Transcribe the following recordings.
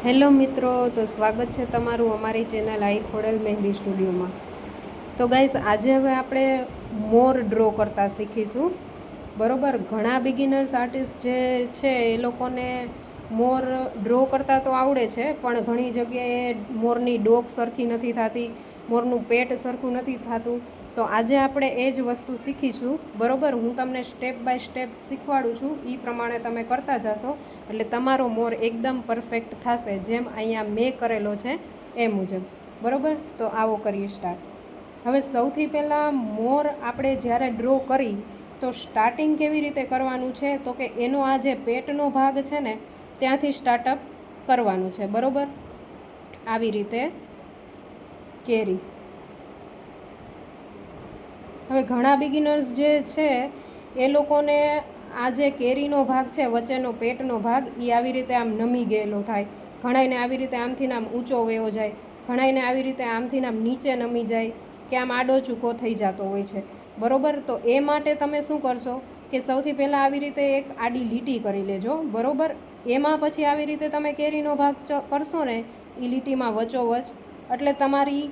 Hello મિત્રો, તો સ્વાગત છે તમારું અમારી ચેનલ આઈ ખોડલ મહેંદી સ્ટુડિયોમાં. તો ગાઈસ, આજે હવે આપણે મોર ડ્રો કરતા શીખીશું. બરોબર, ઘણા બિગિનર્સ આર્ટિસ્ટ જે છે એ લોકોને મોર ડ્રો કરતા તો આવડે છે, પણ ઘણી જગ્યાએ મોરની ડોક સરખી નથી થતી, મોરનું પેટ સરખું નથી થતું. તો આજે આપણે એ જ વસ્તુ શીખીશું. બરોબર, હું તમને સ્ટેપ બાય સ્ટેપ શીખવાડું છું, એ પ્રમાણે તમે કરતા જશો એટલે તમારો મોર એકદમ પરફેક્ટ થશે, જેમ અહીંયા મેં કરેલો છે એ મુજબ. બરોબર, તો આવો કરીએ સ્ટાર્ટ. હવે સૌથી પહેલાં મોર આપણે જ્યારે ડ્રો કરી તો સ્ટાર્ટિંગ કેવી રીતે કરવાનું છે, તો કે એનો આ જે પેટનો ભાગ છે ને ત્યાંથી સ્ટાર્ટઅપ કરવાનું છે. બરોબર, આવી રીતે કેરી. હવે ઘણા બિગિનર્સ જે છે એ લોકોને આ જે કેરીનો ભાગ છે, વચ્ચેનો પેટનો ભાગ, એ આવી રીતે આમ નમી ગયેલો થાય. ઘણાઈને આવી રીતે આમથી આમ ઊંચો વયો જાય, ઘણાઈને આવી રીતે આમથી આમ નીચે નમી જાય કે આમ આડો ચૂકો થઈ જતો હોય છે. બરોબર, તો એ માટે તમે શું કરશો કે સૌથી પહેલાં આવી રીતે એક આડી લીટી કરી લેજો. બરોબર, એમાં પછી આવી રીતે તમે કેરીનો ભાગ કરશો ને એ લીટીમાં વચ્ચોવચ, એટલે તમારી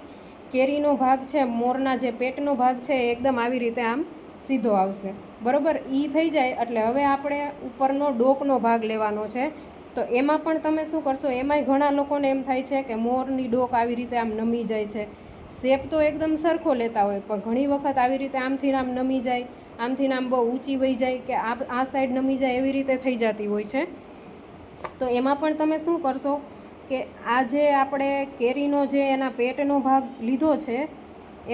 કેરીનો ભાગ છે, મોરના જે પેટનો ભાગ છે એ એકદમ આવી રીતે આમ સીધો આવશે. બરોબર, એ થઈ જાય એટલે હવે આપણે ઉપરનો ડોકનો ભાગ લેવાનો છે. તો એમાં પણ તમે શું કરશો, એમાંય ઘણા લોકોને એમ થાય છે કે મોરની ડોક આવી રીતે આમ નમી જાય છે. શેપ તો એકદમ સરખો લેતા હોય, પણ ઘણી વખત આવી રીતે આમથી આમ નમી જાય, આમથી આમ બહુ ઊંચી વહી જાય કે આ સાઈડ નમી જાય, એવી રીતે થઈ જતી હોય છે. તો એમાં પણ તમે શું કરશો કે આ જે આપણે કેરીનો જે એના પેટનો ભાગ લીધો છે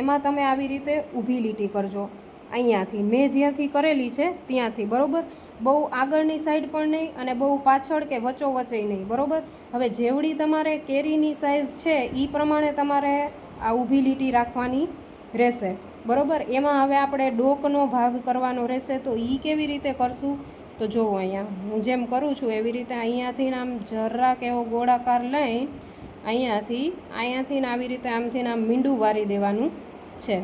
એમાં તમે આવી રીતે ઊભી લીટી કરજો. અહીંયાથી મેં જ્યાંથી કરેલી છે ત્યાંથી. બરોબર, બહુ આગળની સાઈડ પણ નહીં અને બહુ પાછળ કે વચ્ચોવચ્ચે નહીં. બરોબર, હવે જેવડી તમારે કેરીની સાઇઝ છે એ પ્રમાણે તમારે આ ઊભી લીટી રાખવાની રહેશે. બરોબર, એમાં હવે આપણે ડોકનો ભાગ કરવાનો રહેશે. તો એ કેવી રીતે કરશું, તો જુઓ અહીંયા હું જેમ કરું છું એવી રીતે અહીંયાથી આમ જરાક એવો ગોળાકાર લઈ અહીંયાથી આવી રીતે આમથી આમ મીંડું વારી દેવાનું છે.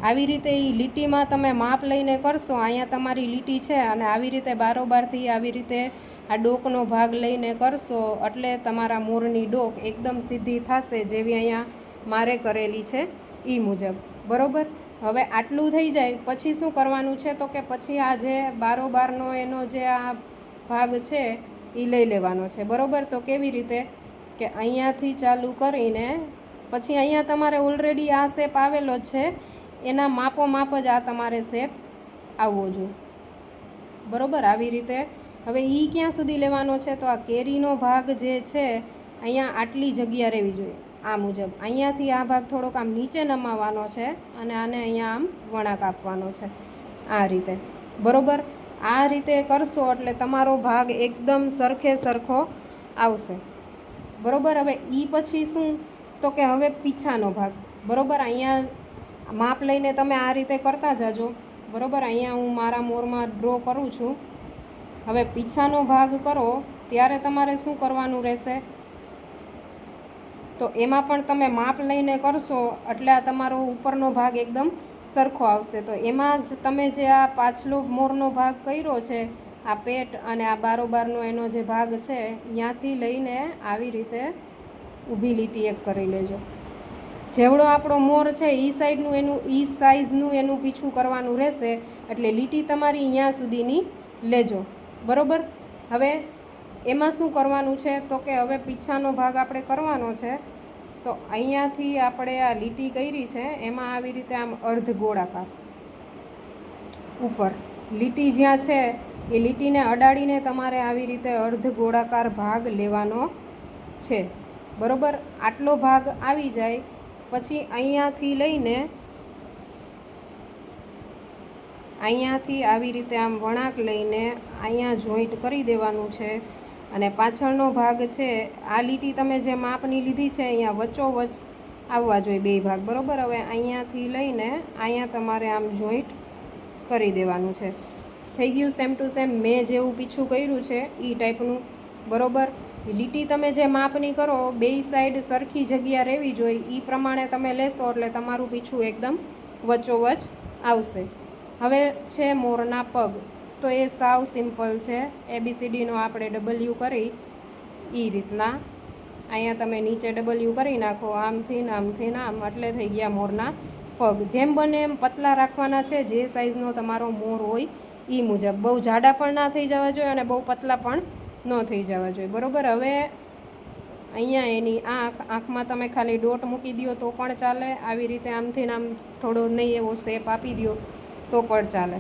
આવી રીતે એ લીટીમાં તમે માપ લઈને કરશો. અહીંયા તમારી લીટી છે અને આવી રીતે બારોબારથી આવી રીતે આ ડોકનો ભાગ લઈને કરશો એટલે તમારા મોરની ડોક એકદમ સીધી થશે, જેવી અહીંયા મારે કરેલી છે એ મુજબ. બરોબર, હવે આટલું થઈ જાય પછી શું કરવાનું છે, તો કે પછી આ જે બારોબારનો એનો જે આ ભાગ છે એ લઈ લેવાનો છે. બરોબર, તો કેવી રીતે કે અહીંયાથી ચાલુ કરીને પછી અહીંયા તમારે ઓલરેડી આ શેપ આવેલો જ છે, એના માપ જ આ તમારે શેપ આવવો જોઈએ. બરોબર, આવી રીતે. હવે એ ક્યાં સુધી લેવાનો છે, તો આ કેરીનો ભાગ જે છે અહીંયા આટલી જગ્યા રહેવી જોઈએ આ મુજબ. અહીંયાથી આ ભાગ થોડોક આમ નીચે નમાવવાનો છે અને આને અહીંયા આમ વળાંક આપવાનો છે આ રીતે. બરોબર, આ રીતે કરશો એટલે તમારો ભાગ એકદમ સરખો આવશે. બરોબર, હવે એ પછી શું, તો કે હવે પીછાનો ભાગ. બરોબર, અહીંયા માપ લઈને તમે આ રીતે કરતા જાજો. બરોબર, અહીંયા હું મારા મોરમાં ડ્રો કરું છું. હવે પીછાનો ભાગ કરો ત્યારે તમારે શું કરવાનું રહેશે, તો એમાં પણ તમે માપ લઈને કરશો એટલે આ તમારો ઉપરનો ભાગ એકદમ સરખો આવશે. તો એમાં જ તમે જે આ પાછલો મોરનો ભાગ કર્યો છે, આ પેટ અને આ બારોબારનો એનો જે ભાગ છે, ત્યાંથી લઈને આવી રીતે ઊભી લીટી એક કરી લેજો. જેવડો આપણો મોર છે એ સાઈડનું એનું સાઈઝનું એનું પીછું કરવાનું રહેશે, એટલે લીટી તમારી અહીંયા સુધીની લેજો. બરોબર, હવે એમાં શું કરવાનું છે, તો કે હવે પીછાનો ભાગ આપણે કરવાનો છે. તો અહીંયાથી આપણે આ લીટી કરી છે એમાં આવી રીતે આમ અર્ધ ગોળાકાર ઉપર લીટી જ્યાં છે એ લીટીને અડાડીને તમારે આવી રીતે અર્ધ ગોળાકાર ભાગ લેવાનો છે. બરોબર, આટલો ભાગ આવી જાય પછી અહીંયાથી આવી રીતે આમ વળાંક લઈને અહીંયા જોઈન્ટ કરી દેવાનું છે. અને પાછળનો ભાગ છે આ લીટી તમે જે માપની લીધી છે અહીંયા વચ્ચોવચ આવવા જોઈએ બે ભાગ. બરોબર, હવે અહીંયાથી લઈને અહીંયા તમારે આમ જોઈન્ટ કરી દેવાનું છે. થઈ ગયું સેમ ટુ સેમ મેં જેવું પીછું કર્યું છે એ ટાઈપનું. બરોબર, લીટી તમે જે માપની કરો બેય સાઈડ સરખી જગ્યા રહેવી જોઈએ એ પ્રમાણે તમે લેશો એટલે તમારું પીછું એકદમ વચ્ચોવચ આવશે. હવે છે મોરના પગ. તો એ સાવ સિમ્પલ છે. ABCDનો આપણે W કરી એ રીતના અહીંયા તમે નીચે ડબલ્યુ કરી નાખો, આમથી ને આમથી ને આમ, એટલે થઈ ગયા મોરના પગ. જેમ બને એમ પતલા રાખવાના છે, જે સાઇઝનો તમારો મોર હોય એ મુજબ. બહુ જાડા પણ ના થઈ જવા જોઈએ અને બહુ પતલા પણ ન થઈ જવા જોઈએ, બરાબર. હવે અહીંયા એની આંખમાં તમે ખાલી ડોટ મૂકી દો તો પણ ચાલે, આવી રીતે આમથી આમ થોડો નહીં એવો શેપ આપી દો તો પણ ચાલે.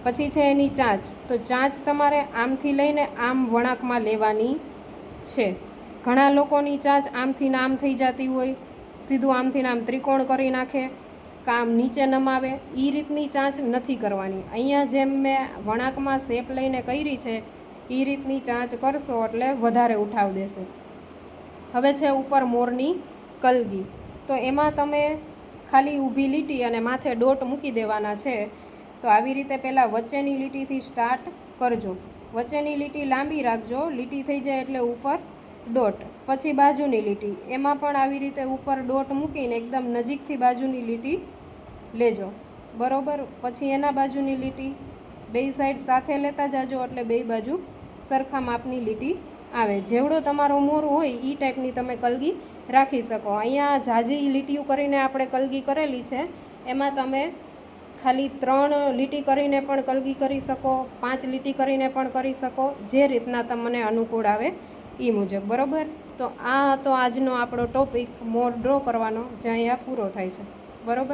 પછી છે એની ચાંચ. તો ચાંચ તમારે આમથી લઈને આમ વળાંકમાં લેવાની છે. ઘણા લોકોની ચાંચ આમથી ને આમ થઈ જતી હોય, સીધું આમથી ને આમ ત્રિકોણ કરી નાખે, કામ નીચે નમાવે. એ રીતની ચાંચ નથી કરવાની. અહીંયા જેમ મેં વળાંકમાં શેપ લઈને કરી છે એ રીતની ચાંચ કરશો એટલે વધારે ઉઠાવ દેશે. હવે છે ઉપર મોરની કલગી. તો એમાં તમે ખાલી ઊભી લીટી અને માથે ડોટ મૂકી દેવાના છે. તો આવી રીતે પહેલાં વચ્ચેની લીટીથી સ્ટાર્ટ કરજો. વચ્ચેની લીટી લાંબી રાખજો, લીટી થઈ જાય એટલે ઉપર ડોટ, પછી બાજુની લીટી, એમાં પણ આવી રીતે ઉપર ડોટ મૂકીને એકદમ નજીકથી બાજુની લીટી લેજો, બરાબર. પછી એના બાજુની લીટી, બે સાઈડ સાથે લેતા જાજો એટલે બે બાજુ સરખા માપની લીટી આવે. જેવડો તમારો મોર હોય એ ટાઈપની તમે કલગી રાખી શકો. અહીંયા ઝાઝી લીટીઓ કરીને આપણે કલગી કરેલી છે, એમાં તમે ખાલી 3 લીટી કરીને પણ કલગી કરી શકો, 5 લીટી કરીને પણ કરી શકો, જે રીતના તમને અનુકૂળ આવે એ મુજબ, બરાબર. તો આ હતો આજનો આપણો ટોપિક મોર ડ્રો કરવાનો, જે અહીંયા પૂરો થાય છે, બરાબર.